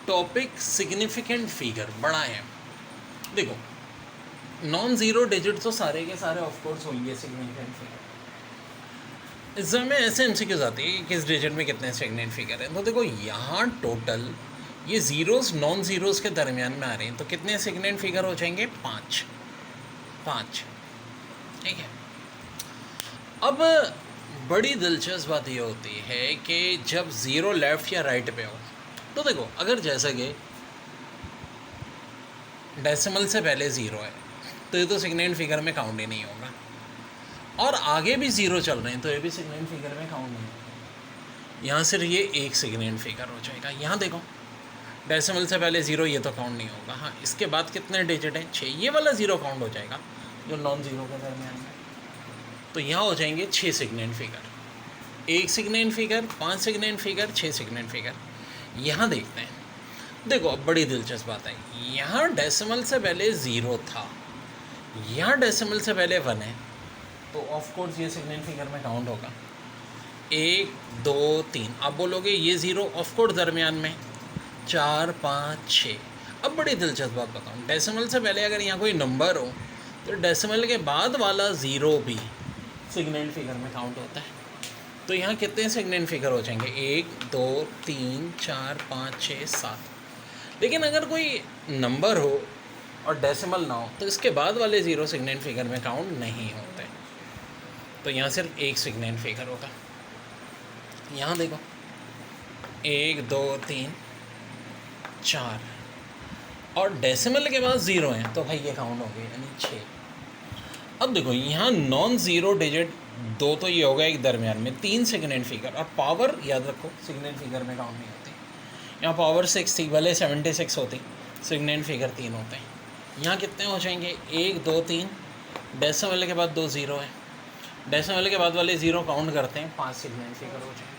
Topic significant figure बड़ा है। देखो नॉन ज़ीरो डिजिट तो सारे के सारे ऑफ कोर्स होंगे सिग्निफिकेंट फिगर। एग्जाम में ऐसे एमसीक्यूज आती है कि किस डिजिट में कितने सिग्निफिकेंट फिगर हैं। तो देखो यहाँ टोटल ये ज़ीरोज़ नॉन ज़ीरोज़ के दरमियान में आ रहे हैं, तो कितने सिग्निफिकेंट फिगर हो जाएंगे? 5 5। ठीक है। अब बड़ी दिलचस्प बात ये होती है कि जब ज़ीरो लेफ़्ट या राइट पे हो, तो देखो अगर जैसे कि डेसिमल से पहले ज़ीरो है तो ये तो सिग्निफिकेंट फिगर में काउंट ही नहीं होगा, और आगे भी ज़ीरो चल रहे हैं तो ये भी सिग्निफिकेंट फिगर में काउंट नहीं होगा। यहाँ सिर्फ ये एक सिग्निफिकेंट फिगर हो जाएगा। यहाँ देखो डेसिमल से पहले ज़ीरो, ये तो काउंट नहीं होगा। हाँ, इसके बाद कितने डिजिट हैं? 6। ये वाला ज़ीरो काउंट हो जाएगा जो नॉन ज़ीरो के दरमियान में। तो यहाँ हो जाएंगे 6 significant figure, 1 significant figure, 5 significant figure, 6 significant figure. यहाँ देखते हैं। देखो अब बड़ी दिलचस्प बात है, यहाँ डेसिमल से पहले ज़ीरो था, यहाँ डेसिमल से पहले 1 है, तो ऑफ कोर्स ये सिग्निफिकेंट फिगर में काउंट होगा। 1 2 3। आप बोलोगे ये ज़ीरो ऑफ कोर्स दरमियान में 4 5 6। अब बड़ी दिलचस्प बात बताऊँ, डेसिमल से पहले अगर यहाँ कोई नंबर हो तो डेसिमल के बाद वाला ज़ीरो भी सिग्निफिकेंट फिगर में काउंट होता है। तो यहाँ कितने सिग्निफिकेंट फिगर हो जाएंगे? 1 2 3 4 5 6 7। लेकिन अगर कोई नंबर हो और डेसिमल ना हो तो इसके बाद वाले ज़ीरो सिग्निफिकेंट फिगर में काउंट नहीं होते। तो यहाँ सिर्फ एक सिग्निफिकेंट फिगर होगा। यहाँ देखो 1 2 3 4, और डेसिमल के बाद ज़ीरो हैं तो भाई ये काउंट हो गए, यानी 6। अब देखो यहाँ नॉन ज़ीरो डिजिट 2 तो ये होगा एक दरमियान में, 3 सिग्निफिकेंट फिगर, और पावर याद रखो सिग्निफिकेंट फिगर में काउंट नहीं होती। यहाँ पावर 6 थी, भले 76 होती, सिग्निफिकेंट फिगर 3 होते हैं। यहाँ कितने हो जाएंगे? 1 2 3, डेसिमल के बाद 2 ज़ीरो है, डेसिमल के बाद वाले ज़ीरो काउंट करते हैं, 5 सिग्निफिकेंट फिगर हो जाएंगे।